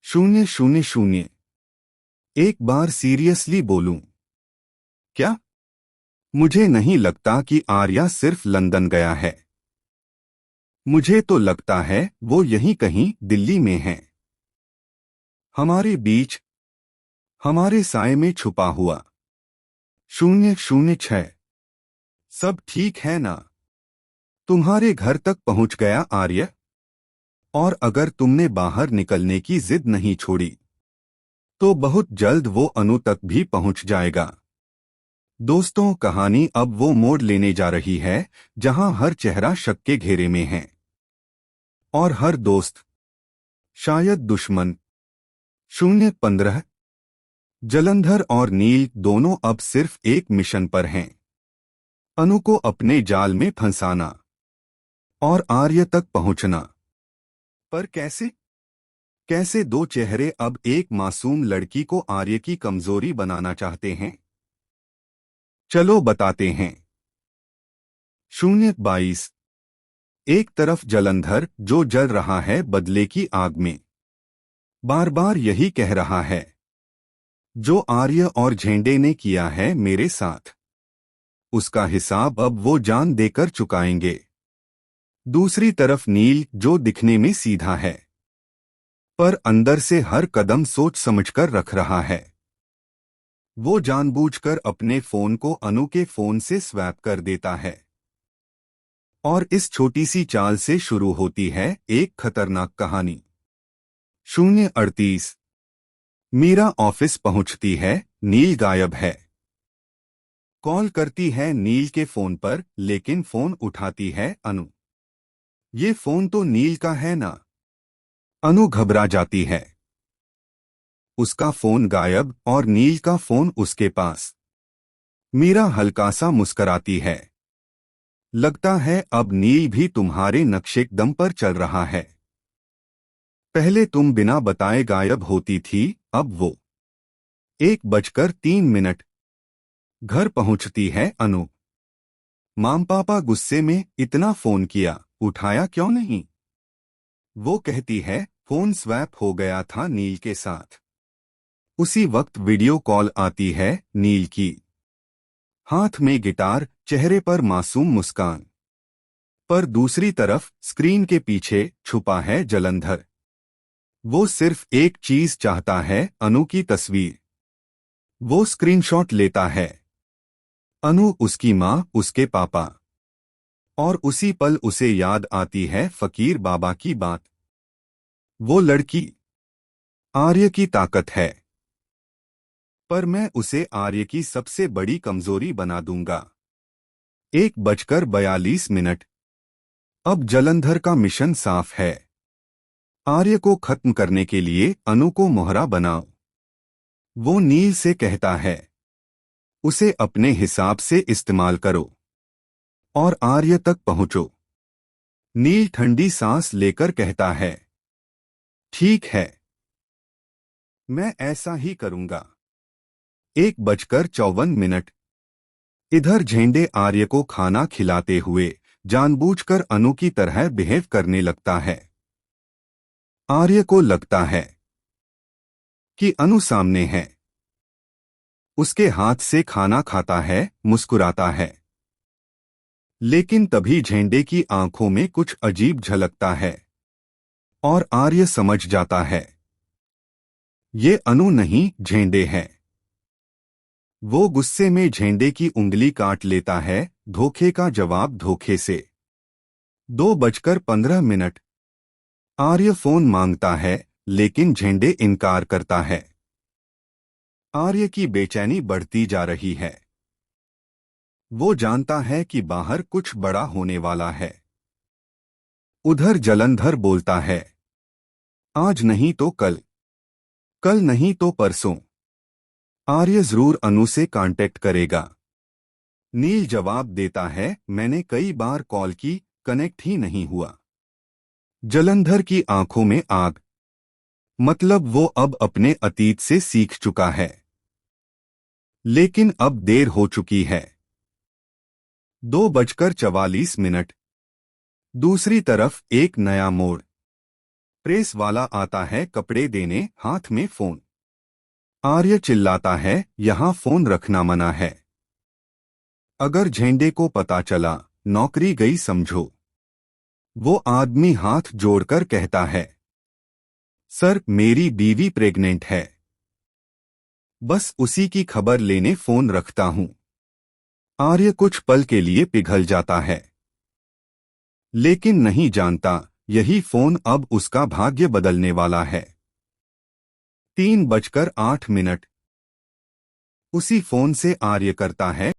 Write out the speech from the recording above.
शून्य शून्य शून्य। एक बार सीरियसली बोलूं क्या? मुझे नहीं लगता कि आर्या सिर्फ लंदन गया है। मुझे तो लगता है वो यहीं कहीं दिल्ली में है, हमारे बीच, हमारे साए में छुपा हुआ। शून्य शून्य छह। सब ठीक है ना? तुम्हारे घर तक पहुंच गया आर्य? और अगर तुमने बाहर निकलने की जिद नहीं छोड़ी तो बहुत जल्द वो अनु तक भी पहुंच जाएगा। दोस्तों, कहानी अब वो मोड़ लेने जा रही है जहां हर चेहरा शक के घेरे में है और हर दोस्त शायद दुश्मन। 015। जलंधर और नील दोनों अब सिर्फ एक मिशन पर हैं, अनु को अपने जाल में फंसाना और आर्य तक पहुंचना। पर कैसे? कैसे दो चेहरे अब एक मासूम लड़की को आर्य की कमजोरी बनाना चाहते हैं? चलो बताते हैं। 022। एक तरफ जलंधर जो जल रहा है बदले की आग में, बार बार यही कह रहा है, जो आर्य और झेंडे ने किया है मेरे साथ, उसका हिसाब अब वो जान देकर चुकाएंगे। दूसरी तरफ नील जो दिखने में सीधा है पर अंदर से हर कदम सोच समझकर रख रहा है। वो जानबूझकर अपने फोन को अनु के फोन से स्वैप कर देता है और इस छोटी सी चाल से शुरू होती है एक खतरनाक कहानी। 038। मीरा ऑफिस पहुंचती है, नील गायब है। कॉल करती है नील के फोन पर, लेकिन फोन उठाती है अनु। ये फोन तो नील का है ना? अनु घबरा जाती है। उसका फोन गायब और नील का फोन उसके पास। मीरा हल्का सा मुस्कराती है। लगता है अब नील भी तुम्हारे नक्शे दम पर चल रहा है। पहले तुम बिना बताए गायब होती थी, अब वो। 1:03। घर पहुंचती है अनु। माम पापा गुस्से में, इतना फोन किया, उठाया क्यों नहीं? वो कहती है फोन स्वैप हो गया था नील के साथ। उसी वक्त वीडियो कॉल आती है नील की, हाथ में गिटार, चेहरे पर मासूम मुस्कान। पर दूसरी तरफ स्क्रीन के पीछे छुपा है जलंधर। वो सिर्फ एक चीज चाहता है, अनु की तस्वीर। वो स्क्रीनशॉट लेता है। अनु, उसकी माँ, उसके पापा। और उसी पल उसे याद आती है फकीर बाबा की बात। वो लड़की आर्य की ताकत है, पर मैं उसे आर्य की सबसे बड़ी कमजोरी बना दूंगा। 1:42। अब जलंधर का मिशन साफ है। आर्य को खत्म करने के लिए अनु को मोहरा बनाओ। वो नील से कहता है, उसे अपने हिसाब से इस्तेमाल करो और आर्य तक पहुंचो। नील ठंडी सांस लेकर कहता है, ठीक है, मैं ऐसा ही करूंगा। 1:54। इधर झेंडे आर्य को खाना खिलाते हुए जानबूझकर अनु की तरह बिहेव करने लगता है। आर्य को लगता है कि अनु सामने है। उसके हाथ से खाना खाता है, मुस्कुराता है। लेकिन तभी झेंडे की आंखों में कुछ अजीब झलकता है और आर्य समझ जाता है, ये अनु नहीं, झेंडे है। वो गुस्से में झेंडे की उंगली काट लेता है, धोखे का जवाब धोखे से। 2:15। आर्य फोन मांगता है, लेकिन झेंडे इनकार करता है। आर्य की बेचैनी बढ़ती जा रही है। वो जानता है कि बाहर कुछ बड़ा होने वाला है। उधर जलंधर बोलता है, आज नहीं तो कल, कल नहीं तो परसों आर्य जरूर अनु से कांटेक्ट करेगा। नील जवाब देता है, मैंने कई बार कॉल की, कनेक्ट ही नहीं हुआ। जलंधर की आंखों में आग। मतलब वो अब अपने अतीत से सीख चुका है, लेकिन अब देर हो चुकी है। 2:44। दूसरी तरफ एक नया मोड़। प्रेस वाला आता है कपड़े देने, हाथ में फोन। आर्य चिल्लाता है, यहाँ फोन रखना मना है। अगर झंडे को पता चला, नौकरी गई समझो। वो आदमी हाथ जोड़कर कहता है, सर मेरी बीवी प्रेग्नेंट है, बस उसी की खबर लेने फोन रखता हूं। आर्य कुछ पल के लिए पिघल जाता है, लेकिन नहीं जानता यही फोन अब उसका भाग्य बदलने वाला है। 3:08। उसी फोन से आर्य करता है,